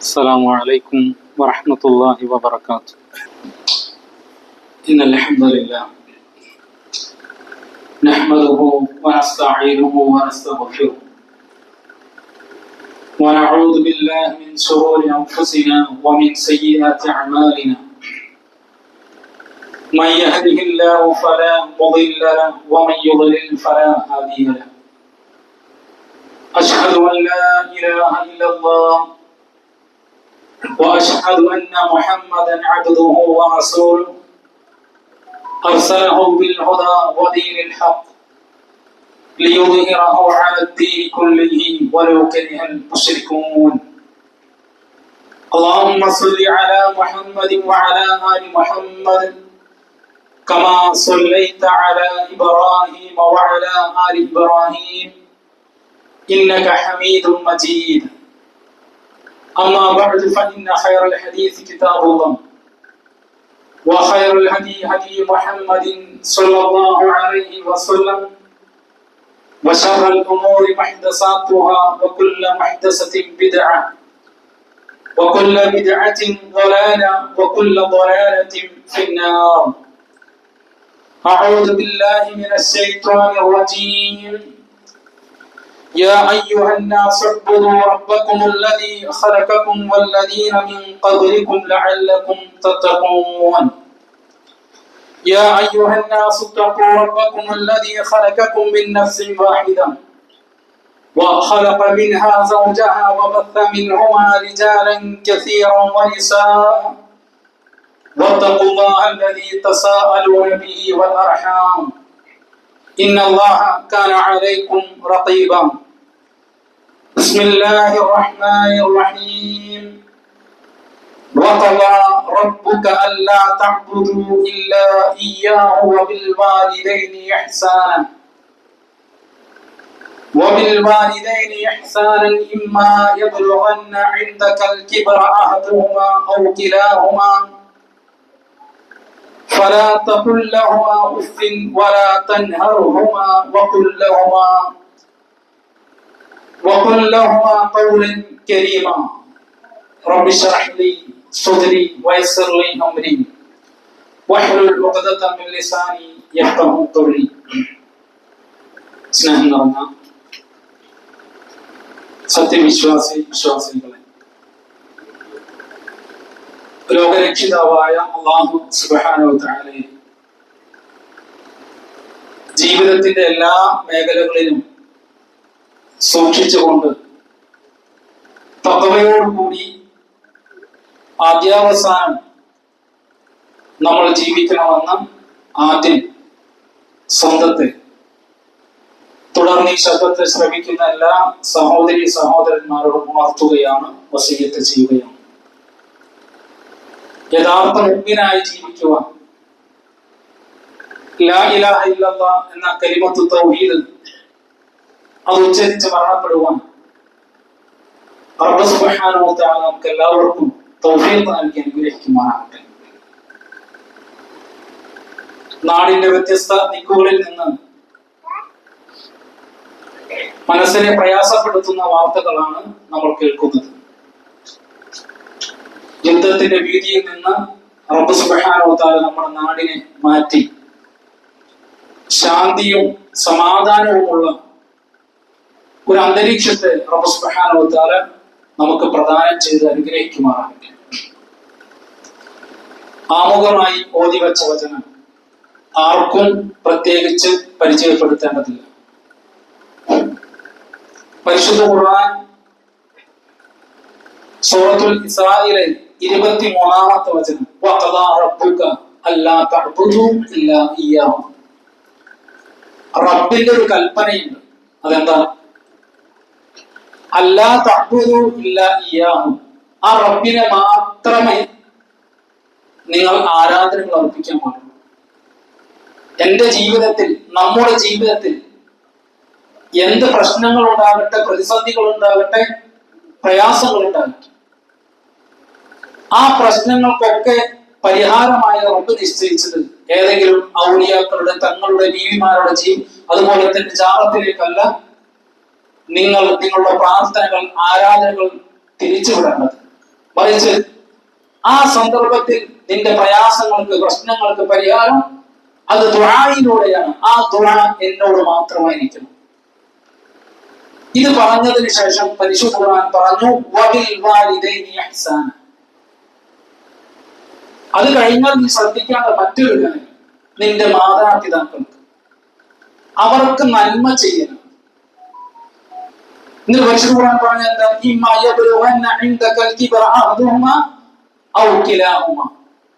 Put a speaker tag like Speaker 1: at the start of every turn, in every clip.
Speaker 1: السلام عليكم ورحمة الله وبركاته. إن الحمد لله نحمده ونستعينه ونستغفره ونعوذ بالله من شرور أنفسنا ومن سيئات أعمالنا. من يهده الله فلا مضل له ومن يضلل فلا هادي له. أشهد أن لا إله إلا الله وأشهد أن محمدا عبده ورسوله أرسله بالهدى ودين الحق ليظهره على الدين كله ولو كره المشركون. اللهم صل على محمد وعلى آل محمد كما صليت على إبراهيم وعلى آل إبراهيم إنك حميد مجيد. أما بعد فإن خير الحديث كتاب الله وخير الهدي هدي محمد صلى الله عليه وسلم وشر الأمور محدثاتها وكل محدثة بدعة وكل بدعة ضلالة وكل ضلالة في النار. أعوذ بالله من الشيطان الرجيم. يا أيها الناس اعبدوا ربكم الذي خلقكم والذين من قبلكم لعلكم تتقون. يا أيها الناس اتقوا ربكم الذي خلقكم من نفس واحدة وخلق منها زوجها وبث منهما رجالا كثيرا ونساء واتقوا الله الذي تساءلون به والأرحام إن الله كان عليكم رقيبا. بسم الله الرحمن الرحيم. وقضى ربك ألا تعبدوا إلا إياه وبالوالدين إحسانا إما يبلغن عندك الكبر أحدهما أو كلاهما فلا تقل لهما أف ولا تنهرهما وقل لهما قولا كريما. رب اشرح لي صدري ويسر لي أمري واحلل عقدة من لساني يفقهوا قولي. സ്നേഹം നിറഞ്ഞ വിശ്വാസികളെ, ലോകരക്ഷിതാവായ അല്ലാഹു സുബ്ഹാനഹു വ തആലയെ ജീവിതത്തിന്റെ എല്ലാ മേഖലകളിലും സൂക്ഷിച്ചുകൊണ്ട് തഖ്വയോടുകൂടി ആദ്യാവസാനം നമ്മൾ ജീവിക്കണമെന്ന് ആദ്യം സ്വന്തത്തെ, തുടർന്ന് ഈ ശബ്ദത്തെ ശ്രമിക്കുന്ന എല്ലാ സഹോദരി സഹോദരന്മാരോടും ഉണർത്തുകയാണ്, വസിയ്യത്ത് ചെയ്യുകയാണ്. യഥാർത്ഥ മുഅ്മിനായി ജീവിക്കുവാൻ, ലാ ഇലാഹ ഇല്ലല്ലാഹ് എന്ന കലിമത്തു തൗഹീദ് അത് ഉച്ചരിച്ച് മരണപ്പെടുവാൻ റബ്ബ് സുബ്ഹാനഹു വ തആല നമുക്ക് എല്ലാവർക്കും തൗഫീഖ് നൽകി അനുഗ്രഹിക്കുമാറാകട്ടെ. നാടിന്റെ വ്യത്യസ്ത ദിക്കുകളിൽ നിന്ന് മനസ്സിനെ പ്രയാസപ്പെടുത്തുന്ന വാർത്തകളാണ് നമ്മൾ കേൾക്കുന്നത്. യുദ്ധത്തിന്റെ ഭീതിയിൽ നിന്ന് റബ്ബ് സുബ്ഹാനഹു വ തആല നമ്മുടെ നാടിനെ മാറ്റി ശാന്തിയും സമാധാനവുമുള്ള ഒരു അന്തരീക്ഷത്തെ റബ്ബ് സുബ്ഹാനഹു വ തആല നമുക്ക് പ്രദാനം ചെയ്ത് അനുഗ്രഹിക്കുമാറാകട്ടെ. ആമുഖമായി ഓതി വച്ച വചനം ആർക്കും പ്രത്യേകിച്ച് പരിചയപ്പെടുത്തേണ്ടതില്ല. പരിശുദ്ധ ഖുർആൻ സൂറത്തുൽ ഇസ്രായിലെ 23-ാമത്തെ വചനം, വഖദാ റബ്ബുക അല്ലാ തഅ്ബുദു ഇല്ലാ ഇയ്യാഹു. റബ്ബിന്റെ ഒരു കൽപ്പനയുണ്ട്. അതെന്താ? അല്ലാ തഅ്ബുദു ഇല്ലാ ഇയ്യാഹു. ആ റബ്ബിനെ മാത്രമേ നിങ്ങൾ ആരാധനകൾ അർപ്പിക്കാൻ പാടുള്ളൂ. എന്റെ ജീവിതത്തിൽ, നമ്മുടെ ജീവിതത്തിൽ എന്ത് പ്രശ്നങ്ങൾ ഉണ്ടാകട്ടെ, പ്രതിസന്ധികൾ ഉണ്ടാകട്ടെ, പ്രയാസങ്ങൾ ഉണ്ടാകട്ടെ, ആ പ്രശ്നങ്ങൾക്കൊക്കെ പരിഹാരമായ റബ്ബ് നിശ്ചയിച്ചത് ഏതെങ്കിലും ഔലിയാക്കളുടെ, തങ്ങളുടെ ബീവിമാരുടെ അതുപോലെ തന്നെ ജാറത്തിലേക്കല്ല നിങ്ങൾ നിങ്ങളുടെ പ്രാർത്ഥനകൾ, ആരാധനകൾ തിരിച്ചുവിടേണ്ടത്. മറിച്ച് ആ സന്ദർഭത്തിൽ നിന്റെ പ്രയാസങ്ങൾക്ക്, പ്രശ്നങ്ങൾക്ക് പരിഹാരം അത് ദുആയിലൂടെയാണ്. ആ ദുആ എന്നോട് മാത്രമായിരിക്കണം. ഇത് പറഞ്ഞതിന് ശേഷം പരിശുദ്ധ ഖുർആൻ പറഞ്ഞു വബിൽ വാലിദൈനി ഇഹ്സാന. അത് കഴിഞ്ഞാൽ നീ ശ്രദ്ധിക്കേണ്ട മറ്റൊരു കാര്യം, നിന്റെ മാതാപിതാക്കൾക്ക് അവർക്ക് നന്മ ചെയ്യണം. ഇന്ന് പരിശുദ്ധ ഖുർആൻ പറഞ്ഞ എന്താ? ഇമ്മാ യബ്ലുഗന്ന ഇൻദകൽ കിബ്റ അഹദുഹുമാ ഔ കിലാഹുമാ.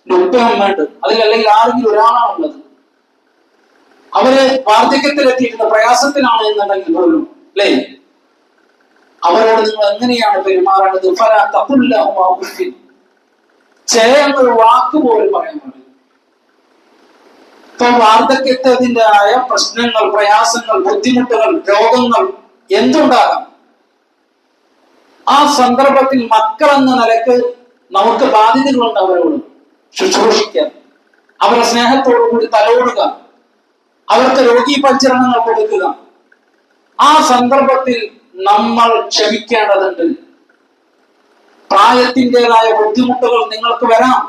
Speaker 1: ഉപ്പയുമ്മയുണ്ട്, അതിലല്ലെങ്കിൽ ആരെങ്കിലും ഒരാളാണുള്ളത്, അവര് വാർദ്ധക്യത്തിലെത്തിയിരുന്ന പ്രയാസത്തിലാണ് എന്നുണ്ടെങ്കിൽ പോലും അല്ലേ, അവരോട് നിങ്ങൾ എങ്ങനെയാണ് പെരുമാറേണ്ടത്? ഫലാ തഖുൽ ലഹുമാ ഉഫ്ഫിൻ. എന്നൊരു വാക്ക് പോലും പറയാൻ പാടില്ല. ഇപ്പൊ വാർദ്ധക്യത്തിൻ്റെതായ പ്രശ്നങ്ങൾ, പ്രയാസങ്ങൾ, ബുദ്ധിമുട്ടുകൾ, രോഗങ്ങൾ എന്തുണ്ടാകാം. ആ സന്ദർഭത്തിൽ മക്കൾ എന്ന നിലക്ക് നമുക്ക് ബാധ്യതകളുണ്ട്. അവരോട് ശുശ്രൂഷിക്കാൻ, അവരെ സ്നേഹത്തോടു കൂടി തലോടുക, അവർക്ക് രോഗീ പരിചരണങ്ങൾ കൊടുക്കുക. ആ സന്ദർഭത്തിൽ നമ്മൾ ക്ഷമിക്കേണ്ടതുണ്ട്. പ്രായത്തിൻ്റെതായ ബുദ്ധിമുട്ടുകൾ നിങ്ങൾക്ക് വരാം.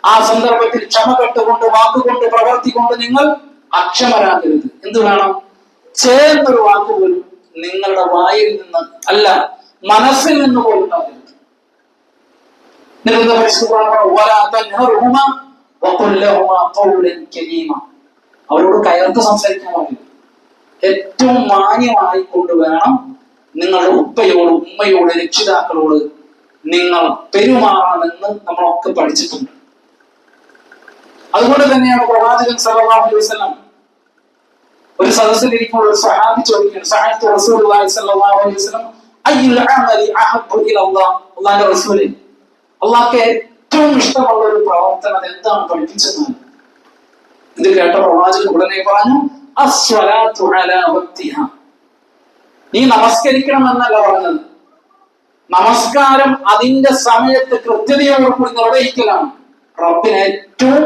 Speaker 1: ആ സന്ദർഭത്തിൽ ക്ഷമ കെട്ടുകൊണ്ട്, വാക്കുകൊണ്ട്, പ്രവർത്തി കൊണ്ട് നിങ്ങൾ അക്ഷമരാകരുത്. എന്ത് വേണം? ചേർന്നൊരു വാക്കുപോലും നിങ്ങളുടെ വായിൽ നിന്ന് അല്ല, മനസ്സിൽ നിന്ന് പോലും ഉണ്ടാകരുത്. അവരോട് കയർത്ത് സംസാരിക്കാൻ പാടില്ല. ഏറ്റവും മാന്യമായി കൊണ്ടുവേണം നിങ്ങളുടെ ഉപ്പയോട്, ഉമ്മയോട്, രക്ഷിതാക്കളോട് നിങ്ങൾ പെരുമാറണമെന്ന് നമ്മളൊക്കെ പഠിച്ചിട്ടുണ്ട്. അതുകൊണ്ട് തന്നെയാണ് പ്രവാചകൻ സല്ലല്ലാഹു അലൈഹി വസല്ലം ഒരു സദസ്സിലിരിക്കുമ്പോൾ ഒരു സഹാബി ചോദിക്കുകയാണ്, സഅൽതു റസൂലുള്ളാഹി സ്വല്ലല്ലാഹു അലൈഹി വസല്ലം അയ്യുൽ അമലി അഹബ്ബു ഇലല്ലാഹ്. അല്ലാഹുവിന്റെ റസൂലേ, അല്ലാഹുക്ക് ഏറ്റവും ഇഷ്ടമുള്ള ഒരു പ്രവർത്തനം എന്താണ് പഠിപ്പിച്ചത്? ഇത് കേട്ട പ്രവാചകൻ ഉടനെ പറഞ്ഞു അസ്സലാത്തു അലാ വഖ്തിഹാ. നീ നമസ്കരിക്കണം എന്നല്ല പറഞ്ഞത്, നമസ്കാരം അതിന്റെ സമയത്ത് കൃത്യതയോടുകൂടി നിർവഹിക്കലാണ് റബ്ബിന് ഏറ്റവും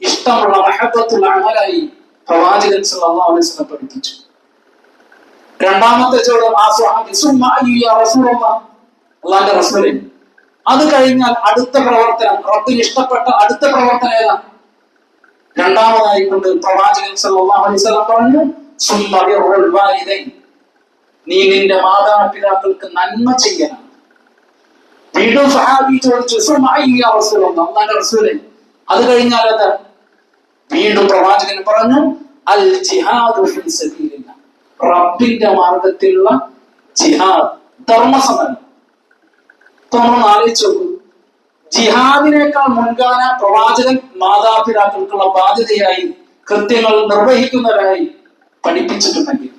Speaker 1: ഇഷ്ടമുള്ള മഹബ്ബത്തുൽ അമലായി പ്രവാചകൻ സല്ലല്ലാഹു അലൈഹി വസല്ലം പഠിപ്പിച്ചു. രണ്ടാമത്തെ ചോദ്യം ആ സ്വഹാബി സുമ്മ അയ്യു യാ റസൂലല്ലാഹ്. അല്ലാഹുവിന്റെ റസൂലേ, അത് കഴിഞ്ഞാൽ അടുത്ത പ്രവർത്തനം, റബ്ബിന് ഇഷ്ടപ്പെട്ട അടുത്ത പ്രവർത്തനം ഏതാണ്? രണ്ടാമതായി കൊണ്ട് പ്രവാചകൻ സല്ലല്ലാഹു അലൈഹി വസല്ലം പറഞ്ഞു സുമ്മ ബിറുൽ വാലിദൈൻ. നീ നിന്റെ മാതാപിതാക്കൾക്ക് നന്മ ചെയ്യണം. വീണ്ടും സഹാബി ചോദിച്ചു സുമ്മ അയ്യു യാ റസൂലല്ലാഹ്. അല്ലാഹുവിന്റെ റസൂലേ, അത് കഴിഞ്ഞാൽ അത്? വീണ്ടും പ്രവാചകൻ പറഞ്ഞു അൽ ജിഹാദു ഫീ സബീലില്ലാഹ്. റബ്ബിന്റെ മാർഗത്തിലുള്ള ജിഹാദ്, ധർമ്മസമരം. നമ്മൾ ആലോചിച്ചു നോക്കൂ, ജിഹാദിനേക്കാൾ മുൻഗണന പ്രവാചകൻ മാതാപിതാക്കൾക്കുള്ള ബാധ്യതയായി, കൃത്യങ്ങൾ നിർവഹിക്കുന്നവരായി പഠിപ്പിച്ചിട്ടുണ്ടെങ്കിൽ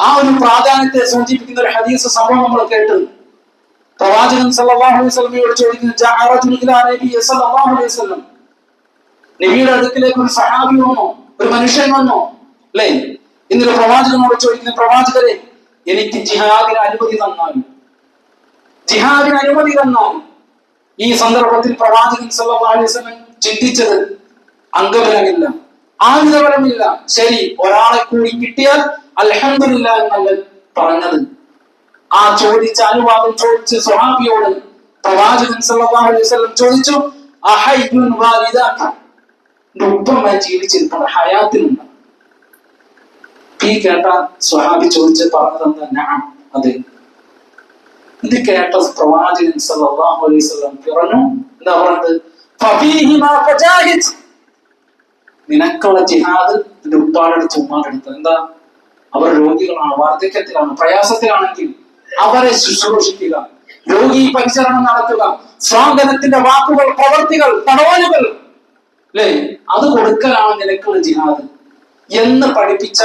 Speaker 1: ആ ഒരു പ്രാധാന്യത്തെ സൂചിപ്പിക്കുന്ന ഒരു ഹദീസ് സംഭവം നമ്മൾ കേട്ടു. പ്രവാചകൻ സല്ലല്ലാഹു അലൈഹി വസല്ലമയോട് ചോദിക്കുന്നു, സല്ലല്ലാഹു അലൈഹി വസല്ലം, നബിയുടെ അടുക്കിലേക്ക് ഒരു സഹാബി വന്നോ, ഒരു മനുഷ്യൻ വന്നോ അല്ലേ? എന്നിട്ട് പ്രവാചകനോട് ചോദിക്കുന്നു, പ്രവാചകരെ, എനിക്ക് ജിഹാദിന് അനുമതി തന്നാലും, ജിഹാദിന് അനുമതി തന്നാലും. ഈ സന്ദർഭത്തിൽ പ്രവാചകൻ സല്ലല്ലാഹു അലൈഹി വസല്ലം ചിന്തിച്ചത് അംഗബലമില്ല, ആയുധബലമില്ല, ശരി ഒരാളെ കൂടി കിട്ടിയാൽ അൽഹംദുലില്ലാഹ് എന്നല്ല പറഞ്ഞത്. ആ ചോദിച്ച അനുവാദം ചോദിച്ച സ്വഹാബിയോട് പ്രവാചകൻ സല്ലല്ലാഹു അലൈഹി വസല്ലം ചോദിച്ചു അഹയ്യുൻ വാലിദാക. ഉപ്പമ്മ ജീവിച്ചിരിപ്പുണ്ട്, ഹയാത്തിലുണ്ട്. ഈ കേട്ട സ്വഹാബി ചോദിച്ച് പറഞ്ഞത് നഅം, അതെ. ഇത് കേട്ട പ്രവാചകൻ സല്ലല്ലാഹു അലൈഹി വസല്ലം പറഞ്ഞു, എന്താ പറഞ്ഞത്? ഫഫീഹിമാ ഫജാഹിദ്. നിനക്കുള്ള ജിഹാദ് നിന്റെ ഉപ്പാടെടുത്ത് ഉമ്മാടെടുത്ത്. എന്താ? അവർ രോഗികളാണ്, വാർദ്ധക്യത്തിലാണ്, പ്രയാസത്തിലാണെങ്കിൽ അവരെ ശുശ്രൂഷിക്കുക, രോഗി പരിചരണം നടത്തുക, സ്വാഗതത്തിന്റെ വാക്കുകൾ, പ്രവർത്തികൾ, തടവലുകൾ അല്ലേ, അത് കൊടുക്കലാണ് നിനക്കുള്ള ജിഹാദ് എന്ന് പഠിപ്പിച്ച,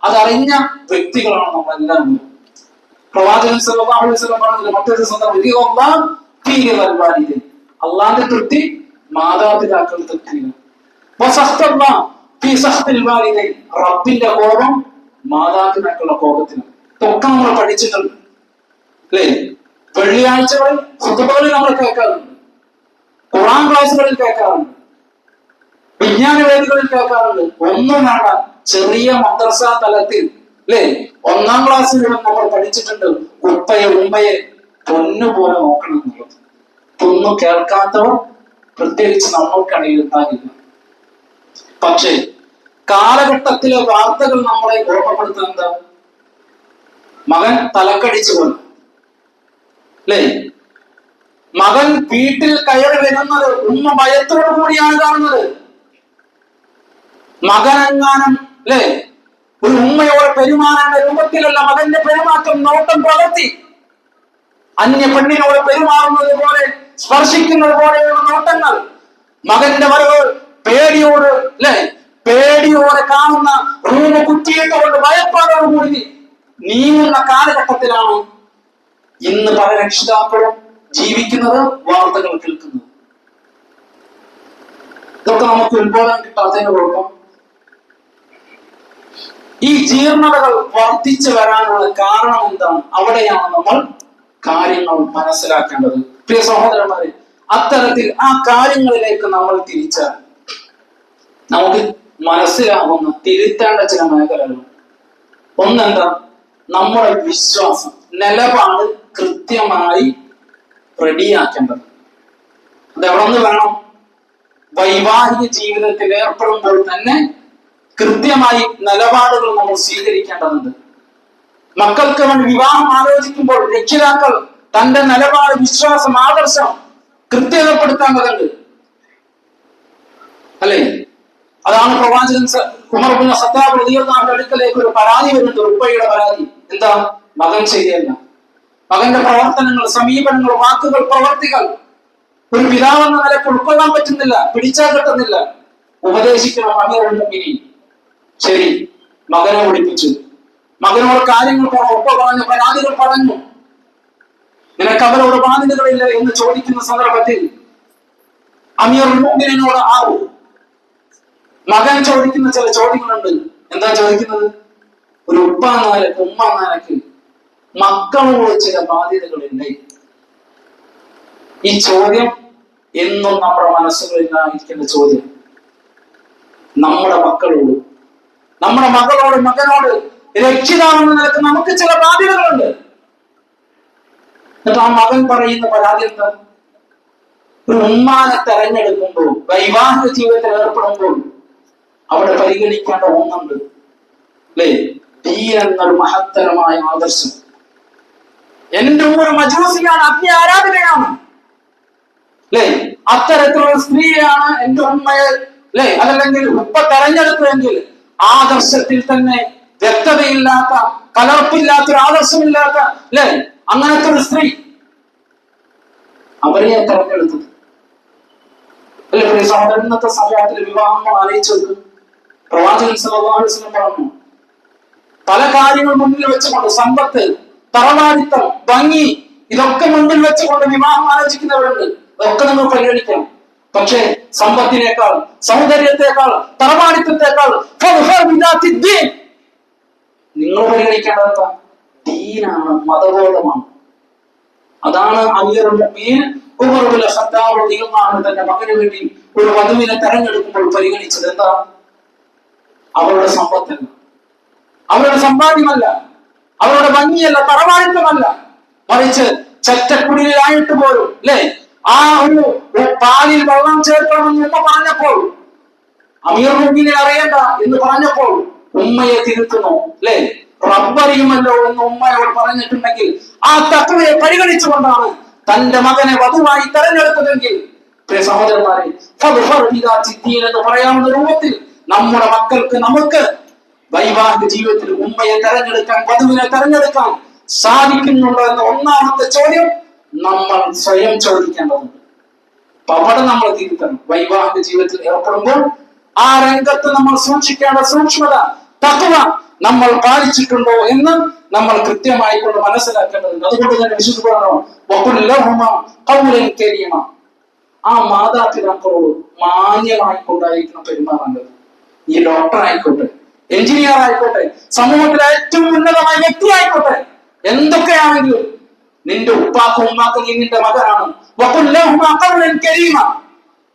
Speaker 1: അതറിഞ്ഞ വ്യക്തികളാണ് നമ്മളെല്ലാവരും. പ്രവാചകൻ സല്ലല്ലാഹു അലൈഹി വസല്ലം പറഞ്ഞ മറ്റൊരു സന്ദർഭം അള്ളാന്റെ തൃപ്തി മാതാപിതാക്കൾ തൃപ്തിയാണ്. റബ്ബിന്റെ കോപം മാതാപിതാക്കളുടെ കോപത്തിന്. ഇതൊക്കെ നമ്മൾ പഠിച്ചിട്ടുണ്ട് അല്ലേ? വെള്ളിയാഴ്ചകളിൽ ഖുതുബകളിൽ നമ്മൾ കേൾക്കാറുണ്ട്, ഖുർആൻ ക്ലാസുകളിൽ കേൾക്കാറുണ്ട്, വിജ്ഞാന വേദികളിൽ കേൾക്കാറുണ്ട്. ഒന്നും വേണ്ട, ചെറിയ മദ്രസ തലത്തിൽ അല്ലേ, 1ാം ക്ലാസ്സിൽ നമ്മൾ പഠിച്ചിട്ടുണ്ട് ഉപ്പയെ ഉമ്മയെ പൊന്നുപോലെ നോക്കണം എന്നുള്ളത്. ഇതൊന്നും കേൾക്കാത്തവർ പ്രത്യേകിച്ച് നമ്മൾക്കിടയിൽ ഉണ്ടാകില്ല. പക്ഷേ കാലഘട്ടത്തിലെ വാർത്തകൾ നമ്മളെ ഓർമ്മപ്പെടുത്തുന്നത് മകൻ തലക്കടിച്ചു കൊന്നു, അല്ലേ? മകൻ വീട്ടിൽ കയറി വരുന്നത് ഉമ്മ ഭയത്തോടു കൂടിയാണ് കാണുന്നത്. മകനെങ്ങാനും അല്ലേ ഒരു ഉമ്മയോട് പെരുമാറേണ്ട രൂപത്തിലല്ല മകന്റെ പെരുമാറ്റം, നോട്ടം പ്രവർത്തി. അന്യ പെണ്ണിനോട് പെരുമാറുന്നത് പോലെ, സ്പർശിക്കുന്നത് പോലെയുള്ള നോട്ടങ്ങൾ. മകന്റെ വരവ് പേടിയോട് അല്ലെ പേടിയോടെ കാണുന്ന റൂമ് കുറ്റിയിട്ടുകൊണ്ട് ഭയപ്പാടോടുകൂടി നീങ്ങുന്ന കാലഘട്ടത്തിലാണ് ഇന്ന് പല രക്ഷിതാക്കളും ജീവിക്കുന്നത്, വാർത്തകൾ കേൾക്കുന്നത്. ഇതൊക്കെ നമുക്ക് ഉത്ബോധനം കിട്ടാത്തതിന് കുഴപ്പം. ഈ ജീർണതകൾ വർദ്ധിച്ചു വരാനുള്ള കാരണം എന്താണ്? അവിടെയാണ് നമ്മൾ കാര്യങ്ങൾ മനസ്സിലാക്കേണ്ടത്. പ്രിയ സഹോദരന്മാരെ, അത്തരത്തിൽ ആ കാര്യങ്ങളിലേക്ക് നമ്മൾ തിരിച്ചാൽ നമുക്ക് മനസ്സിലാകുന്ന തിരുത്തേണ്ട ചില മേഖലകൾ. ഒന്നെന്താ? നമ്മുടെ വിശ്വാസം, നിലപാട് കൃത്യമായി റെഡിയാക്കേണ്ടത്. അത് എവിടെ നിന്ന് വേണം? വൈവാഹിക ജീവിതത്തിൽ ഏർപ്പെടുമ്പോൾ തന്നെ കൃത്യമായി നിലപാടുകൾ നമ്മൾ സ്വീകരിക്കേണ്ടതുണ്ട്. മക്കൾക്ക് വേണ്ടി വിവാഹം ആലോചിക്കുമ്പോൾ രക്ഷിതാക്കൾ തന്റെ നിലപാട്, വിശ്വാസം, ആദർശം കൃത്യതപ്പെടുത്തേണ്ടതുണ്ട്, അല്ലേ? അതാണ് പ്രവാചകൻ ഉമർ ഇബ്നു ഖത്താബ് റളിയല്ലാഹു അൻഹു അടുക്കലേക്ക് ഒരു പരാതി വരുന്നുണ്ട്, ഉപ്പയുടെ പരാതി. എന്താ? മകൻ ശരിയല്ല. മകന്റെ പ്രവർത്തനങ്ങൾ, സമീപനങ്ങൾ, വാക്കുകൾ, പ്രവർത്തികൾ ഒരു പിതാവെന്ന നിലയ്ക്ക് ഉൾക്കൊള്ളാൻ പറ്റുന്നില്ല, പിടിച്ചാൽ കിട്ടുന്നില്ല. ഉപദേശിക്കണം അമീറുൽ മുഅ്മിനീൻ. ശരി, മകനെ വിളിപ്പിച്ചു, മകനോട് കാര്യങ്ങൾ ഒപ്പ പറഞ്ഞു, പരാതികൾ പറഞ്ഞു. നിനക്ക് അവരോട് ബാധ്യതകളില്ല എന്ന് ചോദിക്കുന്ന സന്ദർഭത്തിൽ അമീറുൽ മുഅ്മിനീനോട് ആവൂ മകൻ ചോദിക്കുന്ന ചില ചോദ്യങ്ങളുണ്ട്. എന്താ ചോദിക്കുന്നത്? ഒരു ഉപ്പ എന്ന നിലയ്ക്ക്, ഉമ്മ എന്ന നിലയ്ക്ക് മക്കളോട് ചില ബാധ്യതകളില്ലേ? ഈ ചോദ്യം എന്നും നമ്മുടെ മനസ്സുകളിലായിരിക്കുന്ന ചോദ്യം. നമ്മുടെ മക്കളോട്, നമ്മുടെ മകളോട്, മകനോട് രക്ഷിതാവെന്ന നിലക്ക് നമുക്ക് ചില ബാധ്യതകളുണ്ട്. എന്നിട്ട് ആ മകൻ പറയുന്ന പരാതി എന്താ? ഒരു ഉമ്മാനെ തെരഞ്ഞെടുക്കുമ്പോൾ, വൈവാഹിക ജീവിതത്തിൽ ഏർപ്പെടുമ്പോൾ അവിടെ പരിഗണിക്കേണ്ട ഒന്നുണ്ട്, അല്ലേ? ദീൻ എന്നൊരു മഹത്തരമായ ആദർശം. എന്റെ ഉമ്മ ഒരു മജൂസിയാണ്, അഗ്നി ആരാധനയാണ്, അല്ലേ? അത്തരത്തിലുള്ള സ്ത്രീയാണ് എന്റെ ഉമ്മയെ, അല്ലേ, അതല്ലെങ്കിൽ ഉപ്പ തെരഞ്ഞെടുക്കുമെങ്കിൽ ആദർശത്തിൽ തന്നെ വ്യക്തതയില്ലാത്ത, കലർപ്പില്ലാത്ത, ഒരു ആദർശമില്ലാത്ത, അല്ലേ, അങ്ങനത്തെ ഒരു സ്ത്രീ അവരെ തെരഞ്ഞെടുത്തത്, അല്ലെ? ഇന്നത്തെ സമൂഹത്തിൽ വിവാഹങ്ങൾ ആലോചിച്ചത് പ്രവാചകൻ സല്ലല്ലാഹു അലൈഹി വസല്ലം പറഞ്ഞു, പല കാര്യങ്ങൾ മുന്നിൽ വെച്ചുകൊണ്ട്, സമ്പത്ത്, തറവാടിത്തം, ഭംഗി, ഇതൊക്കെ മുന്നിൽ വെച്ചുകൊണ്ട് വിവാഹം ആലോചിക്കുന്നവരുണ്ട്. അതൊക്കെ നിങ്ങൾ പരിഗണിക്കണം. പക്ഷേ സമ്പത്തിനേക്കാൾ, സൗന്ദര്യത്തെക്കാൾ, തറവാടിത്തത്തെക്കാൾ നിങ്ങൾ പരിഗണിക്കേണ്ടത് ദീനാണ്, മതബോധമാണ്. അതാണ് അമീറുൽ മുഅ്മിനീൻ ഉമർ ഇബ്നു ഖത്താബ് റളിയല്ലാഹു അൻഹു തന്റെ മകന് വേണ്ടി ഒരു വധുവിനെ തെരഞ്ഞെടുക്കുമ്പോൾ പരിഗണിച്ചത്. എന്താ? അവരുടെ സമ്പത്തല്ല, അവരുടെ സമ്പാദ്യമല്ല, അവരുടെ ഭംഗിയല്ല, തറവാടിത്തമല്ല, മറിച്ച് ചെറ്റക്കുടിയിലായിട്ട് പോലും, അല്ലെ, ആ ഒരു പാലിൽ വെള്ളം ചേർക്കണമെന്ന് ഉമ്മ പറഞ്ഞപ്പോൾ, അമീറുൽ മുഅ്മിനീൻ അറിയണ്ട എന്ന് പറഞ്ഞപ്പോൾ ഉമ്മയെ തിരുത്തുന്നു, അല്ലെ? റബ്ബറിയുമല്ലോ എന്ന് ഉമ്മയോട് പറഞ്ഞിട്ടുണ്ടെങ്കിൽ ആ തഖ്വയെ പരിഗണിച്ചുകൊണ്ടാണ് തന്റെ മകനെ വധുവായി തെരഞ്ഞെടുത്തതെങ്കിൽ, പ്രിയ സഹോദരന്മാരെ, എന്ന് പറയാവുന്ന രൂപത്തിൽ നമ്മുടെ മക്കൾക്ക്, നമുക്ക് വൈവാഹിക ജീവിതത്തിൽ ഉമ്മയെ തെരഞ്ഞെടുക്കാൻ, വധുവിനെ തെരഞ്ഞെടുക്കാൻ സാധിക്കുന്നുണ്ടോ എന്ന ഒന്നാമത്തെ ചോദ്യം നമ്മൾ സ്വയം ചോദിക്കേണ്ടതുണ്ട്. അപ്പൊ അവിടെ നമ്മൾ തിരുത്തണം. വൈവാഹിക ജീവിതത്തിൽ ഏർപ്പെടുമ്പോൾ ആ രംഗത്ത് നമ്മൾ സൂക്ഷിക്കേണ്ട സൂക്ഷ്മത, തഖ്വ നമ്മൾ പാലിച്ചിട്ടുണ്ടോ എന്ന് നമ്മൾ കൃത്യമായി കൊണ്ട് മനസ്സിലാക്കേണ്ടതുണ്ട്. അതുകൊണ്ട് തന്നെ വിശുദ്ധ ആ മാതാപിതാക്കളോട് മാന്യമായി കൊണ്ടായിരിക്കണം പെരുമാറേണ്ടത്. ഈ ഡോക്ടർ ആയിക്കോട്ടെ, എഞ്ചിനീയർ ആയിക്കോട്ടെ, സമൂഹത്തിലെ ഏറ്റവും ഉന്നതമായ വ്യക്തി ആയിക്കോട്ടെ, എന്തൊക്കെയാണെങ്കിലും നിന്റെ ഉപ്പാക്കും ഉമ്മാക്കും നീ നിന്റെ മകനാണ്.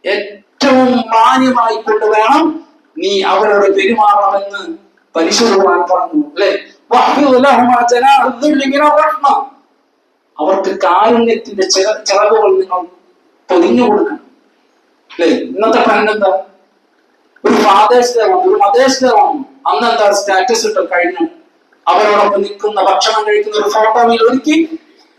Speaker 1: ഏറ്റവും മാന്യമായി കൊണ്ട് വേണം നീ അവരോട് പെരുമാറണമെന്ന് പരിശുദ്ധ ഖുർആൻ പറഞ്ഞു, അല്ലെ? അവർക്ക് കാരുണ്യത്തിന്റെ ചിറകുകൾ നിങ്ങൾ പൊതിഞ്ഞു കൊടുക്കണം. അല്ലെ? ഇന്നത്തെ ട്രെൻഡ് എന്താ? ഒരു ഫാദേഴ്സ് ഡേ വന്നു, ഒരു മദേഴ്സ് ഡേ വന്നു, അന്നെന്താ സ്റ്റാറ്റസ് ഇട്ട് കഴിഞ്ഞു അവരോടൊപ്പം നിൽക്കുന്ന ഭക്ഷണം കഴിക്കുന്ന ഒരു ഫോട്ടോയിൽ ഒരുക്കി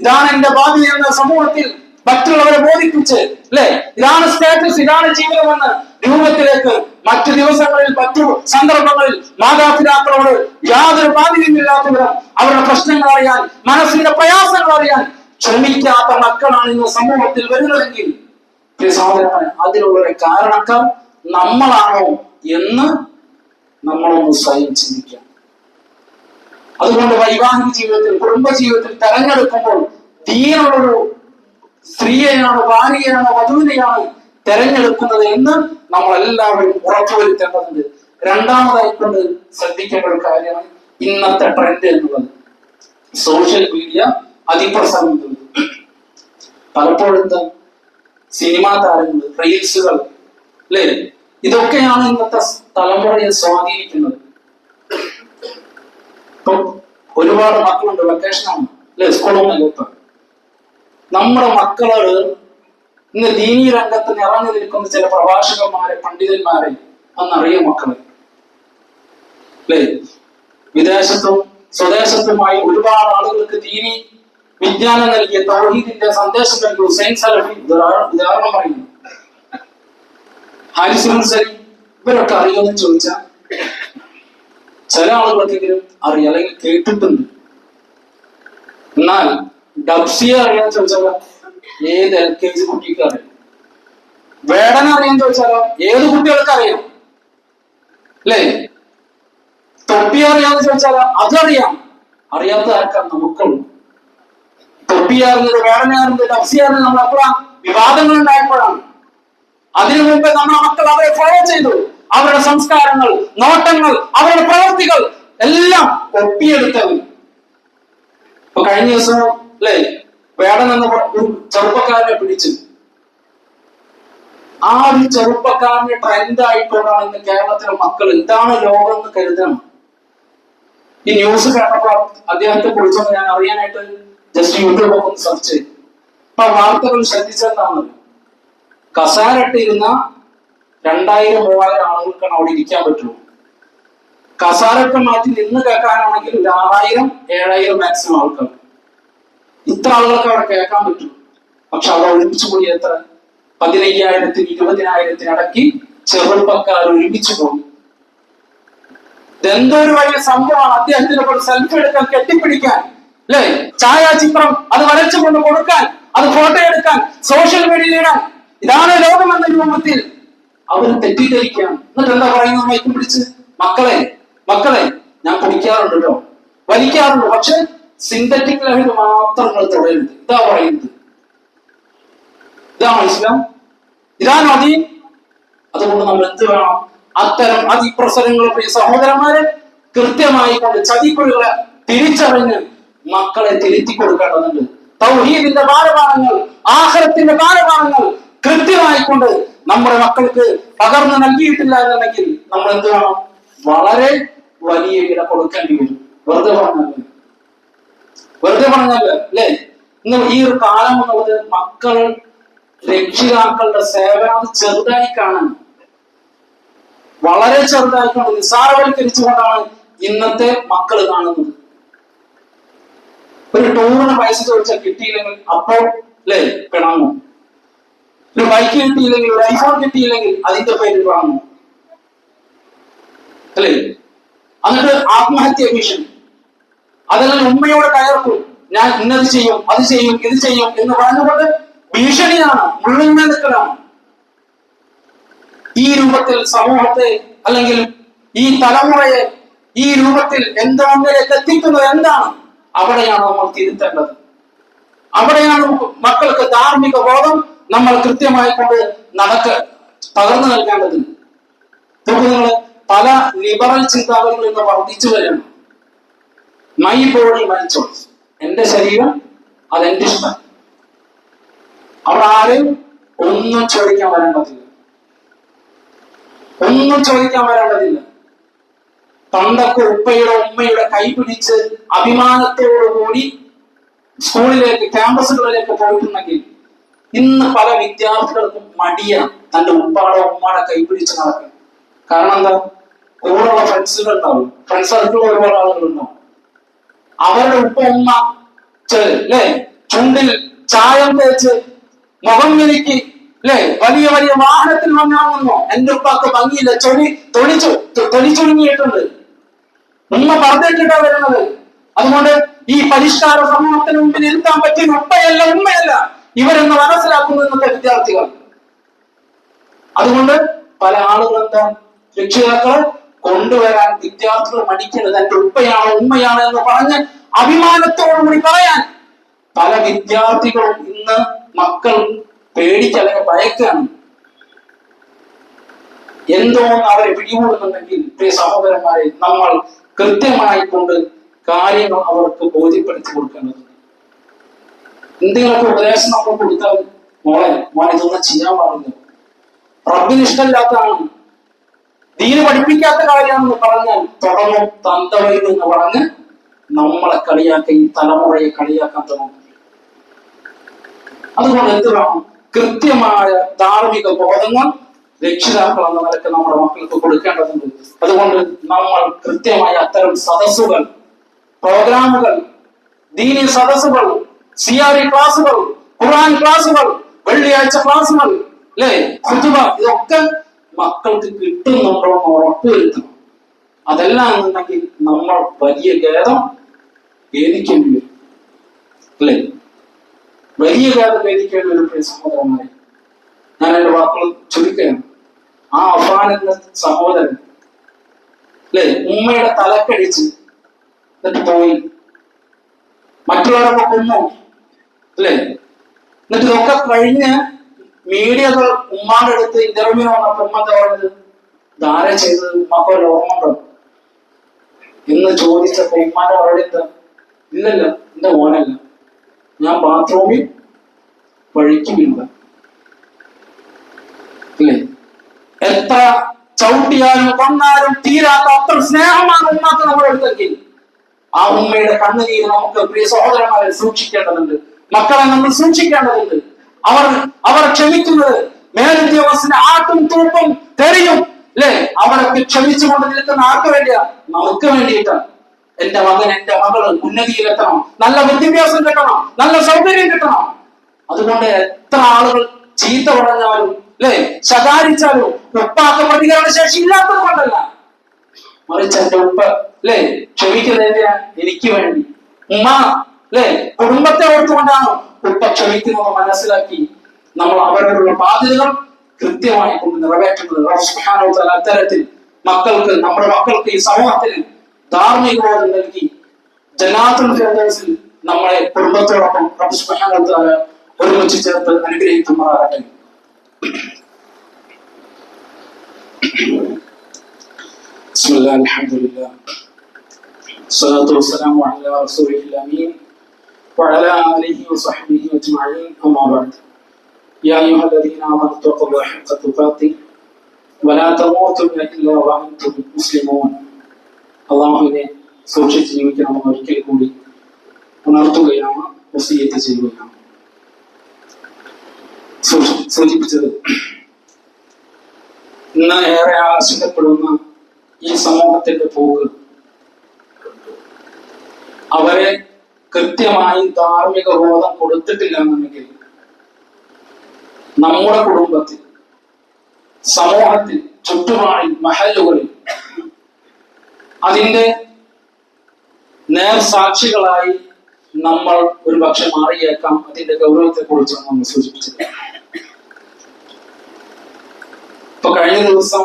Speaker 1: ഇതാണ് എന്റെ ഭാവി എന്ന സമൂഹത്തിൽ മറ്റുള്ളവരെ ബോധിപ്പിച്ച്, അല്ലെ, ഇതാണ് സ്റ്റാറ്റസ്, ഇതാണ് ജീവിതമെന്ന് രൂപത്തിലേക്ക് മറ്റു ദിവസങ്ങളിൽ മറ്റു സന്ദർഭങ്ങളിൽ മാതാപിതാക്കളോട് യാതൊരു ബാധ്യതയില്ലാത്തവരും അവരുടെ പ്രശ്നങ്ങൾ അറിയാൻ, മനസ്സിന്റെ പ്രയാസങ്ങൾ അറിയാൻ ശ്രമിക്കാത്ത മക്കളാണ് ഇന്ന് സമൂഹത്തിൽ വരുന്നതെങ്കിൽ സഹോദരന്മാരെ, അതിനുള്ള കാരണക്കാർ നമ്മളാണോ എന്ന് നമ്മളൊന്ന് സ്വയം ചിന്തിക്കാം. അതുകൊണ്ട് വൈവാഹിക ജീവിതത്തിൽ, കുടുംബ ജീവിതത്തിൽ തെരഞ്ഞെടുക്കുമ്പോൾ ദീനുള്ളൊരു സ്ത്രീയെയാണോ ഭാര്യയെയാണോ വധുവിനെയാണ് തെരഞ്ഞെടുക്കുന്നത് എന്ന് നമ്മൾ എല്ലാവരും ഉറപ്പുവരുത്തേണ്ടതുണ്ട്. രണ്ടാമതായിക്കൊണ്ട് ശ്രദ്ധിക്കേണ്ട ഒരു കാര്യമാണ് ഇന്നത്തെ ട്രെൻഡ് എന്നുള്ളത്. സോഷ്യൽ മീഡിയ അതിപ്രസംഗം. പലപ്പോഴും സിനിമാ താരങ്ങൾ, റീൽസുകൾ, അല്ലെ, ഇതൊക്കെയാണ് ഇന്നത്തെ തലമുറയെ സ്വാധീനിക്കുന്നത്. ഇപ്പൊ ഒരുപാട് മക്കളുണ്ട്, വെക്കേഷനാണ്, അല്ലെ, സ്കൂളൊന്നും ഇപ്പൊ നമ്മുടെ മക്കള് ഇന്ന് ദീനീ രംഗത്ത് ഇറങ്ങി നിൽക്കുന്ന ചില പ്രഭാഷകന്മാരെ, പണ്ഡിതന്മാരെ അന്നറിയ മക്കളെ, അല്ലെ, വിദേശത്തും സ്വദേശത്തുമായി ഒരുപാട് ആളുകൾക്ക് ദീനി വിജ്ഞാനം നൽകിയ, തൗഹീദിന്റെ സന്ദേശം നൽകിയ ഹുസൈൻ സലഫി ഉദാഹരണം പറയുന്നു, ഹാരിസ് മുൻസരി, ഇവരൊക്കെ അറിയുമെന്ന് ചോദിച്ചാൽ ചില ആളുകൾക്കെങ്കിലും അറിയാം, അല്ലെങ്കിൽ കേട്ടിട്ടുണ്ട്. എന്നാൽ ഡബ്സിയെ അറിയാന്ന് ചോദിച്ചാലോ ഏത് LKG കുട്ടിക്ക് അറിയാം. വേടന അറിയാന്ന് ചോദിച്ചാലോ ഏത് കുട്ടികൾക്ക് അറിയാം, അല്ലേ? തൊപ്പി അറിയാന്ന് ചോദിച്ചാലോ അതറിയാം. അറിയാത്ത ആർക്കാ? നമുക്കുള്ളൂ. തൊപ്പി അറിഞ്ഞത്, വേടന അറിഞ്ഞത്, ഡബ്സി അറിഞ്ഞത് നമ്മൾ അപ്പോഴാണ് വിവാദങ്ങൾ ഉണ്ടായപ്പോഴാണ്. അതിനു മുമ്പ് നമ്മുടെ മക്കൾ അവരെ ഫോളോ ചെയ്തു. അവരുടെ സംസ്കാരങ്ങൾ, നോട്ടങ്ങൾ, അവരുടെ പ്രവൃത്തികൾ എല്ലാം ഒപ്പിയെടുത്തവർ. ഇപ്പൊ കഴിഞ്ഞ ദിവസം, അല്ലെ, വേടൻ എന്ന ഒരു ചെറുപ്പക്കാരനെ പിടിച്ചു. ആ ഒരു ചെറുപ്പക്കാരനെ ട്രെൻഡ് ആയിക്കൊണ്ടാണ് ഇന്ന് കേരളത്തിലെ മക്കൾ എന്താണ് ലോകം എന്ന് കരുതണം. ഈ ന്യൂസ് കേട്ടപ്പോൾ അദ്ദേഹത്തെ കുറിച്ചൊന്ന് ഞാൻ അറിയാനായിട്ട് ജസ്റ്റ് യൂട്യൂബ് ഒക്കെ ഒന്ന് സെർച്ച് ചെയ്തു. അപ്പൊ വാർത്തകൾ ശ്രദ്ധിച്ചെന്താണ്, കസാരട്ടിരുന്ന 2000-3000 ആളുകൾക്കാണ് അവിടെ ഇരിക്കാൻ പറ്റുള്ളൂ. കസാരൊക്കെ മാറ്റി നിന്ന് കേൾക്കാനാണെങ്കിൽ 6000-7000 മാക്സിമം ആൾക്കാർ, ഇത്ര ആളുകൾക്ക് അവിടെ കേൾക്കാൻ പറ്റും. പക്ഷെ അവിടെ ഒരുമിച്ച് കൂടി എത്ര 15,000-20,000 അടക്കി ചെറുപ്പക്കാർ ഒരുമിച്ച് പോയി. ഇതെന്തോ ഒരു വലിയ സംഭവമാണ്. അദ്ദേഹത്തിന്റെ കൂടെ സെൽഫി എടുക്കാൻ, കെട്ടിപ്പിടിക്കാൻ, അല്ലെ, ഛായാചിത്രം അത് വരച്ചുകൊണ്ട് കൊടുക്കാൻ, അത് ഫോട്ടോ എടുക്കാൻ, സോഷ്യൽ മീഡിയയിൽ ഇടാൻ, ഇതാണ് ലോകം എന്ന രൂപത്തിൽ അവർ തെറ്റിദ്ധരിക്കാൻ. എന്നിട്ട് എന്താ പറയുന്നത്? മയക്കും പിടിച്ച് മക്കളെ ഞാൻ കുടിക്കാറുണ്ട് കേട്ടോ, വലിക്കാറുണ്ട്, പക്ഷെ സിന്തറ്റിക് ലഹരി മാത്രം നിങ്ങൾ തുടരുത്. ഇതാ പറയുന്നത്. ഇതാണ് ഇസ്ലാം, ഇതാണ് ദീൻ. അതുകൊണ്ട് നമ്മൾ എന്ത് വേണം? അത്തരം അതിപ്രസരങ്ങൾ പ്രിയ സഹോദരന്മാരെ കൃത്യമായി കൊണ്ട് ചതിക്കുഴികളെ തിരിച്ചറിഞ്ഞ് മക്കളെ തിരുത്തി കൊടുക്കേണ്ടതുണ്ട്. തൗഹീദിന്റെ ബാലപാഠങ്ങൾ, ആഖിറത്തിന്റെ ബാലപാഠങ്ങൾ കൃത്യമായിക്കൊണ്ട് നമ്മുടെ മക്കൾക്ക് പകർന്നു നൽകിയിട്ടില്ല എന്നുണ്ടെങ്കിൽ നമ്മൾ എന്ത് വേണം? വളരെ വലിയ വില കൊടുക്കേണ്ടി വരും. വെറുതെ പറഞ്ഞല്ലേ, അല്ലെ? ഇന്ന് ഈ ഒരു കാലം എന്നുള്ളത് മക്കൾ രക്ഷിതാക്കളുടെ സേവനം അത് ചെറുതായി കാണാൻ, വളരെ ചെറുതായി കാണുന്നത്, നിസ്സാരവൽക്കരിച്ചുകൊണ്ടാണ് ഇന്നത്തെ മക്കൾ കാണുന്നത്. ഒരു ടൂറിന് പൈസ ചോദിച്ചാൽ കിട്ടിയില്ലെങ്കിൽ അപ്പോൾ, അല്ലെ, പിണങ്ങും. ഒരു ബൈക്ക് കിട്ടിയില്ലെങ്കിൽ, ഒരു ഐഫോൺ കിട്ടിയില്ലെങ്കിൽ അതിന്റെ പേരിൽ വാങ്ങും, അല്ലേ? എന്നിട്ട് ആത്മഹത്യ ഭീഷണി. അതെല്ലാം ഉമ്മയോട് കയർക്കും, ഞാൻ ഇന്നത് ചെയ്യും, അത് ചെയ്യും, ഇത് ചെയ്യും എന്ന് പറഞ്ഞുകൊണ്ട് ഭീഷണിയാണ്, മുഴുവൻ. ഈ രൂപത്തിൽ സമൂഹത്തെ അല്ലെങ്കിൽ ഈ തലമുറയെ ഈ രൂപത്തിൽ എന്തെങ്കിലേക്ക് എത്തിക്കുന്നത് എന്താണ്? അവിടെയാണ് നമ്മൾ തിരുത്തേണ്ടത്. അവിടെയാണ് മക്കൾക്ക് ധാർമ്മിക ബോധം നമ്മൾ കൃത്യമായി കൊണ്ട് പകർന്നു നൽകേണ്ടത്. നിങ്ങള് പല ലിബറൽ ചിന്താഗതികളിൽ നിന്ന് വർദ്ധിച്ചു വരണം. മൈ ബോഡി മൈ ചോയ്സ്, എന്റെ ശരീരം അതെന്റെ ഇഷ്ടം. അവിടെ ആരും ഒന്നും ചോദിക്കാൻ വരേണ്ടതില്ല. പണ്ടൊക്കെ ഉപ്പയുടെ ഉമ്മയുടെ കൈ പിടിച്ച് അഭിമാനത്തോടുകൂടി സ്കൂളിലേക്ക് ക്യാമ്പസുകളിലേക്ക് പോയിട്ടുണ്ടെങ്കിൽ ഇന്ന് പല വിദ്യാർത്ഥികൾക്കും മടിയാണ് തന്റെ ഉപ്പാടെ ഉമ്മാടെ കൈപിടിച്ച് നടക്കാൻ. കാരണം എന്താ? കൂടെയുള്ള ഫ്രണ്ട്സുകൾ ഉണ്ടാവും, ഫ്രണ്ട്സ് സർക്കിൾ ഒരുപാട് ആളുകൾ ഉണ്ടാവും. അവരുടെ ഉപ്പ ഉമ്മ അല്ലേ ചുണ്ടിൽ ചായം തേച്ച് മുഖം മിനുക്കി അല്ലെ വലിയ വലിയ വാഹനത്തിൽ വന്നാണെന്നോ എന്റെ ഉപ്പാക്ക് ഭംഗിയില്ല, തൊലിച്ചൊരുങ്ങിയിട്ടുണ്ട്, ഉമ്മ പറഞ്ഞിട്ടാ വരുന്നത്. അതുകൊണ്ട് ഈ പരിഷ്കാര സമൂഹത്തിന് മുമ്പിൽ ഇരുത്താൻ പറ്റിയ ഉപ്പയല്ല ഉമ്മയല്ല ഇവരെന്ന് മനസ്സിലാക്കുന്നു ഇന്നത്തെ വിദ്യാർത്ഥികൾ. അതുകൊണ്ട് പല ആളുകൾ എന്താ രക്ഷിതാക്കളെ കൊണ്ടുവരാൻ വിദ്യാർത്ഥികൾ മടിക്കുന്നത് എന്റെ ഉപ്പയാണ് ഉമ്മയാണ് എന്ന് പറഞ്ഞ് അഭിമാനത്തോടുകൂടി പറയാൻ പല വിദ്യാർത്ഥികളും ഇന്ന് മക്കൾ പേടിച്ചല്ലെങ്കിൽ ഭയക്കാണ്. എന്തോന്ന് അവരെ പിടികൂടുന്നുണ്ടെങ്കിൽ പ്രിയ സഹോദരന്മാരെ നമ്മൾ കൃത്യമായി കൊണ്ട് കാര്യങ്ങൾ അവർക്ക് ബോധ്യപ്പെടുത്തി കൊടുക്കേണ്ടതുണ്ട്. എന്തെങ്കിലുമൊക്കെ ഉപദേശം നമ്മൾ കൊടുത്താൽ മോനെ ഇതൊന്നും ചെയ്യാൻ പാടില്ല, റബ്ബിന് ഇഷ്ടമില്ലാത്തതാണ്, ദീന് പഠിപ്പിക്കാത്ത കാര്യമാണെന്ന് പറഞ്ഞാൽ തുടങ്ങും തന്തവൈദ്യം എന്ന് പറഞ്ഞ് നമ്മളെ കളിയാക്കി ഈ തലമുറയെ കളിയാക്കാൻ തുടങ്ങും. അതുകൊണ്ട് എന്ത് വേണം? കൃത്യമായ ധാർമ്മിക ബോധങ്ങൾ രക്ഷിതാക്കൾ എന്ന നിലക്ക് നമ്മുടെ മക്കൾക്ക് കൊടുക്കേണ്ടതുണ്ട്. അതുകൊണ്ട് നമ്മൾ കൃത്യമായ അത്തരം സദസ്സുകൾ, പ്രോഗ്രാമുകൾ, ദീനി സദസ്സുകൾ, CRE ക്ലാസുകൾ, ഖുർആൻ ക്ലാസുകൾ, വെള്ളിയാഴ്ച ക്ലാസുകൾ, അല്ലെ ഖുതുബ, ഇതൊക്കെ മക്കൾക്ക് കിട്ടുന്നുണ്ടോ എന്ന് ഉറപ്പുവരുത്തണം. അതെല്ലാം എന്നുണ്ടെങ്കിൽ നമ്മൾ വലിയ ഖേദം വേദിക്കേണ്ടി വരും, അല്ലെ വലിയ ഖേദം വേദിക്കേണ്ടി വരും. പ്രിയ സഹോദരന്മാരെ, ഞാൻ എന്റെ വാക്കുകൾ ചുരുക്കുകയാണ്. ആ അഫാൻ എന്ന സഹോദരൻ അല്ലെ ഉമ്മയുടെ തലക്കടിച്ച് എന്നിട്ട് പോയി മറ്റുള്ളവരൊക്കെ കൊന്നു അല്ലെ. എന്നിട്ട് ഇതൊക്കെ കഴിഞ്ഞ് മീഡിയകൾ ഉമ്മാന്റെ അടുത്ത് ഇന്റർവ്യൂ വന്നപ്പോ ഉമ്മ എന്താ പറഞ്ഞത്? ധാര ചെയ്തത് ഉമ്മക്ക് വല്ല ഓർമ്മ ഉണ്ടോ എന്ന് ചോദിച്ചപ്പോ ഉമ്മാന്റെ മറുപടി എന്താ? ഇല്ലല്ല, എന്റെ മോനല്ല, ഞാൻ ബാത്റൂമിൽ വഴിക്കുമില്ല. അല്ലേ? എത്ര ചവിട്ടിയാലും കൊന്നാലും തീരാത്ത അത്ര സ്നേഹമാണ് ഉമ്മക്ക് നമ്മുടെ അടുത്തെങ്കിൽ ആ ഉമ്മയുടെ കണ്ണുനീര് നമുക്ക് പ്രിയ സഹോദരന്മാരെ സൂക്ഷിക്കേണ്ടതുണ്ട്. മക്കളെ നമ്മൾ സൂക്ഷിക്കേണ്ടതുണ്ട്. അവർ ക്ഷമിക്കുന്നത് മേലുദ്യോഗസ്ഥന്റെ ആട്ടും തൂപ്പും തെറിയും അല്ലെ അവരൊക്കെ ക്ഷമിച്ചുകൊണ്ട് നിൽക്കുന്ന ആർക്ക് വേണ്ടിയാ? നമുക്ക് വേണ്ടിയിട്ടാണ്. എന്റെ മകൻ എന്റെ മകള് ഉന്നതിയിലെത്തണം, നല്ല വിദ്യാഭ്യാസം കിട്ടണം, നല്ല സൗകര്യം കിട്ടണം. അതുകൊണ്ട് എത്ര ആളുകൾ ചീത്ത പറഞ്ഞാലും അല്ലെ ശകാരിച്ചാലും ഉപ്പാക്ക് പ്രതികരണ ശേഷി ഇല്ലാത്തത് കൊണ്ടല്ല, മറിച്ച് എന്റെ ഉപ്പ അല്ലെ ക്ഷമിക്കുന്നത് എന്തിനാ? എനിക്ക് വേണ്ടി. ഉമ്മ അല്ലെ കുടുംബത്തെ ഓർത്തുകൊണ്ടാണ് ഉപ്പ ക്ഷമിക്കുന്നത് മനസ്സിലാക്കി നമ്മൾ അവരോടുള്ള ബാധ്യതകൾ കൃത്യമായി കൊണ്ട് നിറവേറ്റുന്നത്. അത്തരത്തിൽ മക്കൾക്ക്, നമ്മുടെ മക്കൾക്ക്, ഈ സമൂഹത്തിന് ധാർമ്മിക ബോധം നൽകി ജന്നാത്തുൽ ഫിർദൗസിൽ നമ്മളെ കുടുംബത്തോടൊപ്പം റബ്ബ് സുബ്ഹാനഹു വ തആല ഒരുമിച്ച് ചേർത്ത് അനുഗ്രഹിക്കുമാറാകട്ടെ. ബിസ്മില്ലാഹിർ റഹ്മാനിർ റഹീം. സ്വല്ലല്ലാഹു വസ്സലാമു അലാ റസൂലിൽ അമീൻ വഅലാ ആലിഹി വസഹ്ബിഹി അജ്മഈൻ. അമ്മാ ബഅദ്. യാ അയ്യുഹല്ലദീന ആമനൂ തഖുല്ലാഹ ഹഖ്ക തുഖാതിഹി വലാ തമൂതുന്ന ഇല്ലാ വഅൻതും മുസ്ലിമൂൻ. അല്ലാഹുവിനെ സൂക്ഷിച്ച് ജീവിക്കണമെന്ന് ഒരിക്കൽ കൂടി ഉണർത്തുകയാണ്, വസിയ്യത്ത് ചെയ്യുകയാണ്. സൂചിപ്പിച്ചത് ഇന്ന് ഏറെ ആശങ്കപ്പെടുന്ന ഈ സമൂഹത്തിന്റെ പോക്ക് അവരെ കൃത്യമായി ധാർമ്മിക ബോധം കൊടുത്തിട്ടില്ല എന്നുണ്ടെങ്കിൽ നമ്മുടെ കുടുംബത്തിൽ, സമൂഹത്തിൽ, ചുറ്റുപാടിൽ, മഹല്ലുകളിൽ അതിന്റെ നേർസാക്ഷികളായി നമ്മൾ ഒരു പക്ഷെ മാറിയേക്കാം. അതിന്റെ ഗൗരവത്തെ കുറിച്ചാണ് നമ്മൾ സൂചിപ്പിച്ചത്. ഇപ്പൊ കഴിഞ്ഞ ദിവസം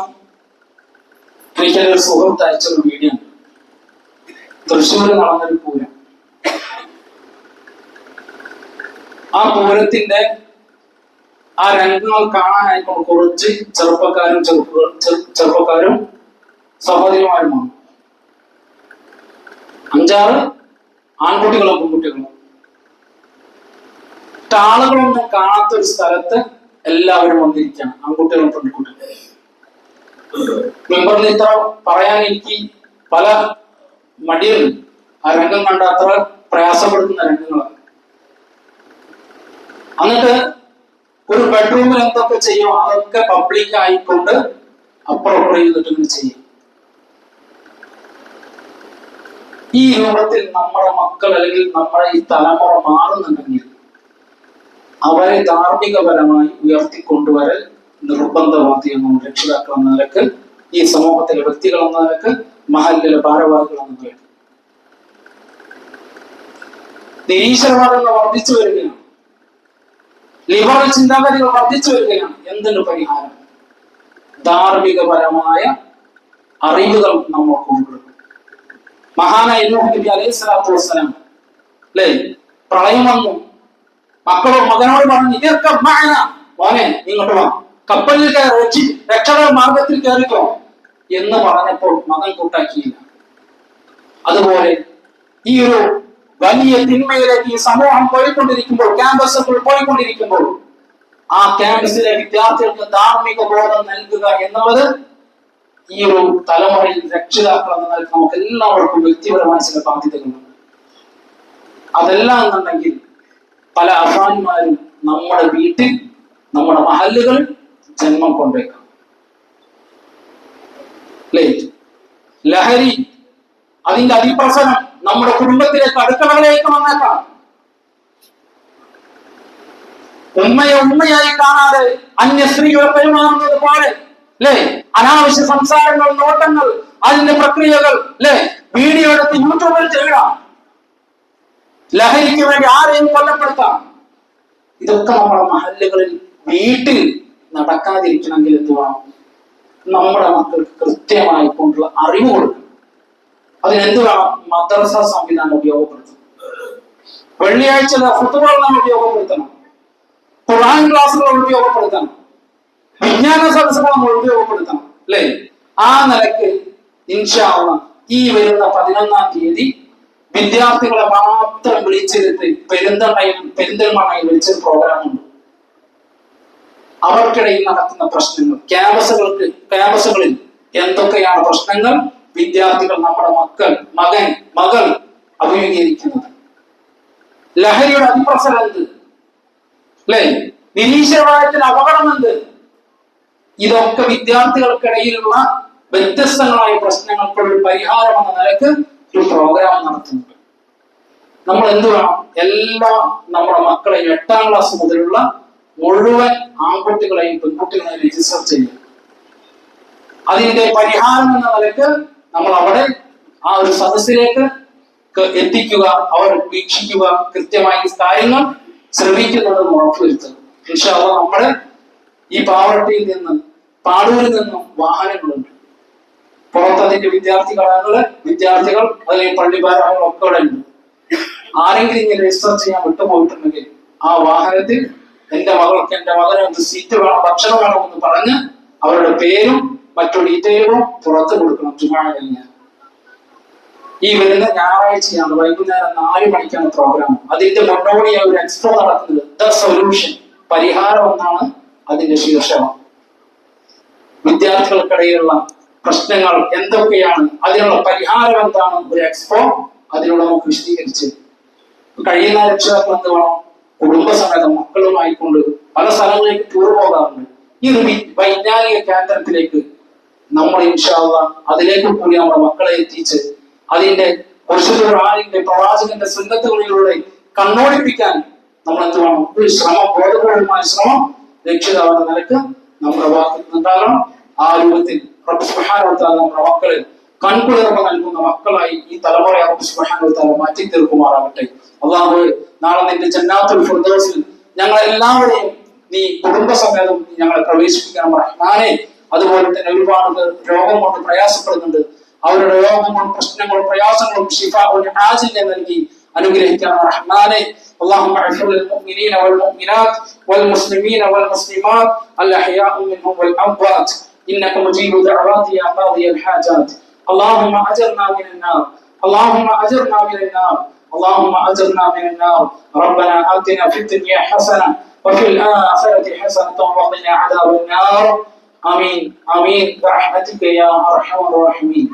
Speaker 1: എനിക്കൊരു സുഹൃത്ത് അയച്ചൊരു വീഡിയോ ഉണ്ട്. തൃശ്ശൂരിൽ നടന്നൊരു പൂരം. ആ പൂരത്തിന്റെ ആ രംഗങ്ങൾ കാണാനായിക്കൊണ്ട് കുറച്ച് ചെറുപ്പക്കാരും സഹോദരിമാരുമാണ്. 5-6 ആൺകുട്ടികളും പെൺകുട്ടികളും. ആളുകളൊന്നും കാണാത്തൊരു സ്ഥലത്ത് എല്ലാവരും വന്നിരിക്കുകയാണ്, ആൺകുട്ടികളും പെൺകുട്ടികളും. മെമ്പറിൽ ഇത്ര പറയാൻ എനിക്ക് പല മടിയുണ്ട്. ആ രംഗം കണ്ട അത്ര പ്രയാസപ്പെടുത്തുന്ന രംഗങ്ങളാണ്. എന്നിട്ട് ഒരു ബെഡ്റൂമിൽ എന്തൊക്കെ ചെയ്യും അതൊക്കെ പബ്ലിക് ആയിക്കൊണ്ട് അപ്പുറം ചെയ്തിട്ട് ചെയ്യും. ഈ രൂപത്തിൽ നമ്മുടെ മക്കൾ അല്ലെങ്കിൽ നമ്മുടെ ഈ തലമുറ മാറുന്നുണ്ടെങ്കിൽ അവരെ ധാർമ്മികപരമായി ഉയർത്തിക്കൊണ്ടുവരൽ നിർബന്ധവാദിയെന്നും രക്ഷിതാക്കൾ എന്ന നിലക്ക്, ഈ സമൂഹത്തിലെ വ്യക്തികൾ എന്ന നിലക്ക്, മഹല്ലിലെ ഭാരവാഹികൾ എന്ന നിലക്ക് നിരീശ്വരവാദങ്ങൾ വർദ്ധിച്ചു വരികയാണ്, ലിബറൽ ചിന്താഗതികൾ വർദ്ധിച്ചു വരികയാണ്. എന്തിനു പരിഹാരം? ധാർമ്മികപരമായ അറിവുകൾ നമ്മൾക്കുണ്ട്. മഹാനായ നൂഹ് നബി അലൈഹി സ്വലാത്തു വസ്സലാം അല്ലേ, പ്രളയം വന്നു, മകനോട് പറഞ്ഞു മോനെ ഇങ്ങോട്ട് വാ, കപ്പലിൽ കയറി രക്ഷയുടെ മാർഗത്തിൽ കയറിക്കോ എന്ന് പറഞ്ഞപ്പോൾ മകൻ കൂട്ടാക്കിയില്ല. അതുപോലെ ഈ ഒരു വലിയ തിന്മയിലേക്ക് ഈ സമൂഹം പോയിക്കൊണ്ടിരിക്കുമ്പോൾ, ക്യാമ്പസുകൾ പോയിക്കൊണ്ടിരിക്കുമ്പോൾ, ആ ക്യാമ്പസിലെ വിദ്യാർത്ഥികൾക്ക് ധാർമ്മിക ബോധം നൽകുക എന്നുള്ളത് ഈ ഒരു തലമുറയിൽ രക്ഷിതാക്കൾ എന്ന നിലയ്ക്ക് നമുക്ക് എല്ലാവർക്കും വ്യക്തിപരമായ ചില ബാധ്യതകളുണ്ട്. അതെല്ലാം എന്നുണ്ടെങ്കിൽ പല അഫാന്മാരും നമ്മുടെ വീട്ടിൽ, നമ്മുടെ മഹല്ലുകളിൽ ജന്മം കൊണ്ടേക്കാം. ലഹരി അതിന്റെ അതിപ്രസരം നമ്മുടെ കുടുംബത്തിലേക്ക്, അടുക്കളകളിലേക്ക് വന്നേക്കാം. ഉമ്മയെ ഉമ്മയായി കാണാതെ അന്യ സ്ത്രീകളെ പെരുമാറുന്നത് പോലെ അനാവശ്യ സംസാരങ്ങൾ, നോട്ടങ്ങൾ, അതിന്റെ പ്രക്രിയകൾ വീഡിയോ എടുത്ത് യൂട്യൂബിൽ ചെയ്യാം. ലഹരിക്ക് വേണ്ടി ആരെയും കൊല്ലപ്പെടുത്താം. ഇതൊക്കെ നമ്മുടെ മഹല്ലുകളിൽ വീട്ടിൽ നടക്കാതിരിക്കണമെങ്കിൽ എന്ത് വേണം? നമ്മുടെ മക്കൾക്ക് കൃത്യമായി കൊണ്ടുള്ള അറിവ് കൊടുക്കണം. അതിനെന്ത് വേണം? മദ്രസ സംവിധാനം ഉപയോഗപ്പെടുത്തണം. വെള്ളിയാഴ്ച ഖുതുബകൾ നാം ഉപയോഗപ്പെടുത്തണം. ഖുർആൻ ക്ലാസുകൾ ഉപയോഗപ്പെടുത്തണം. വിജ്ഞാന സദസ്സുകൾ നമ്മൾ ഉപയോഗപ്പെടുത്തണം. അല്ലേ? ആ നിലയ്ക്ക് ഇൻഷാ അല്ലാഹ് ഈ വരുന്ന 11-ാം തീയതി വിദ്യാർത്ഥികളെ മാത്രം വിളിച്ചിരുത്തി പെരിന്തൽമണ്ണയിൽ വിളിച്ചൊരു പ്രോഗ്രാം ഉണ്ട്. അവർക്കിടയിൽ നടക്കുന്ന പ്രശ്നങ്ങൾ, ക്യാമ്പസുകളിൽ എന്തൊക്കെയാണ് പ്രശ്നങ്ങൾ, വിദ്യാർത്ഥികൾ, നമ്മുടെ മകൾ അഭിമുഖീകരിക്കുന്നത്, ലഹരിയുടെ അതിപ്രസരം എന്ത്, നിരീശ്വരവാദത്തിന് അപകടം എന്ത്, ഇതൊക്കെ വിദ്യാർത്ഥികൾക്കിടയിലുള്ള വ്യത്യസ്തങ്ങളായ പ്രശ്നങ്ങൾക്കുള്ള പരിഹാരം എന്ന നിലക്ക് ഒരു പ്രോഗ്രാം നടത്തുന്നുണ്ട്. നമ്മൾ എന്ത് വേണം? നമ്മുടെ മക്കളെ 8ാം ക്ലാസ് മുതലുള്ള മുഴുവൻ ആൺകുട്ടികളെയും പെൺകുട്ടികളെയും രജിസ്റ്റർ ചെയ്യുക. അതിന്റെ പരിഹാരം എന്ന നിലക്ക് നമ്മൾ അവിടെ ആ ഒരു സദസ്സിലേക്ക് എത്തിക്കുക, അവർ വീക്ഷിക്കുക, കൃത്യമായി കാര്യങ്ങൾ ശ്രമിക്കുന്നത് ഉറപ്പുവരുത്തുക. ഇൻഷാ അല്ലാഹ് നമ്മുടെ ഈ പാവറട്ടിയിൽ നിന്ന്, പാടൂരിൽ നിന്നും വാഹനങ്ങളുണ്ട്. പുറത്തതിന്റെ വിദ്യാർത്ഥികൾ അല്ലെങ്കിൽ പള്ളിഭാരങ്ങൾ ഒക്കെ ഇവിടെ ഉണ്ട്. ആരെങ്കിലും ഇങ്ങനെ രജിസ്റ്റർ ചെയ്യാൻ വിട്ടുപോയിട്ടുണ്ടെങ്കിൽ ആ വാഹനത്തിൽ എന്റെ മകന് സീറ്റ് വേണം, ഭക്ഷണം വേണമെന്ന് പറഞ്ഞ് അവരുടെ പേരും മറ്റു ഡീറ്റെയിലും പുറത്തു കൊടുക്കണം. ജുമാ കഴിഞ്ഞാൽ ഈ വരുന്ന ഞായറാഴ്ചയാണ് വൈകുന്നേരം 4 മണിക്കാണ് പ്രോഗ്രാം. അതിന്റെ മുന്നോടിയായി ഒരു എക്സ്പോ നടക്കുന്നത്. ദ സൊല്യൂഷൻ, പരിഹാരം എന്നാണ് അതിന്റെ ശീർഷകം. വിദ്യാർത്ഥികൾക്കിടയിലുള്ള പ്രശ്നങ്ങൾ എന്തൊക്കെയാണ്, അതിനുള്ള പരിഹാരം എന്താണ്, ഒരു എക്സ്പോ അതിലൂടെ നമുക്ക് വിശദീകരിച്ച് കഴിയുന്ന രക്ഷിതാക്കൾ എന്ത് വേണം? കുടുംബസമേതം മക്കളുമായിക്കൊണ്ട് പല സ്ഥലങ്ങളിലേക്ക് ടൂർ പോകാറുണ്ട്. ഈ ഒരു വൈജ്ഞാനിക കേന്ദ്രത്തിലേക്ക് നമ്മൾ ഇൻഷാ അല്ലാഹ് അതിലേക്ക് കൂടി നമ്മുടെ മക്കളെ എത്തിച്ച് അതിന്റെ പരിശുദ്ധ പ്രവാചകന്റെ സുന്നത്തുകളിലൂടെ കണ്ണോടിപ്പിക്കാൻ നമ്മൾ എന്ത് വേണം? ഒരു ശ്രമം, ബോധപൂർവമായ ശ്രമം രക്ഷിതാവെന്ന നിലക്ക് നമ്മുടെ ഭാഗത്തുനിന്നുണ്ടാകണം. ആ രൂപത്തിൽ റബ്ബ് സുബ്ഹാനഹു വ തആല നമ്മുടെ മക്കളെ കൺകുളിർമ നൽകുന്ന മക്കളായി ഈ തലമുറയെ റബ്ബ് സുബ്ഹാനഹു വ തആല മാറ്റി തീർക്കുമാറാകട്ടെ. അല്ലാഹു നാളെ നിന്റെ ജന്നാത്തുൽ ഫിർദൗസിൽ ഞങ്ങളെല്ലാവരെയും നീ കുടുംബസമേതം ഞങ്ങളെ പ്രവേശിപ്പിക്കണം റഹ്മാനെ. അതുപോലെ തന്നെ ഒരുപാട് രോഗം കൊണ്ട് പ്രയാസപ്പെടുന്നുണ്ട്. അവരുടെ രോഗങ്ങളും പ്രശ്നങ്ങളും പ്രയാസങ്ങളും ശിഫാഉൻ ആജിൽ നൽകി അനുഗ്രഹിക്കണം റഹ്മാനെ. اللهم اغفر للمؤمنين والمؤمنات والمسلمين والمسلمات الأحياء منهم والأموات إنك مجيب دعوات يا قاضي الحاجات. اللهم أجرنا من النار، اللهم أجرنا من النار، اللهم أجرنا من النار. ربنا آتنا في الدنيا حسنة وفي الآخرة حسنة وقنا عذاب النار. آمين آمين برحمتك يا أرحم الراحمين.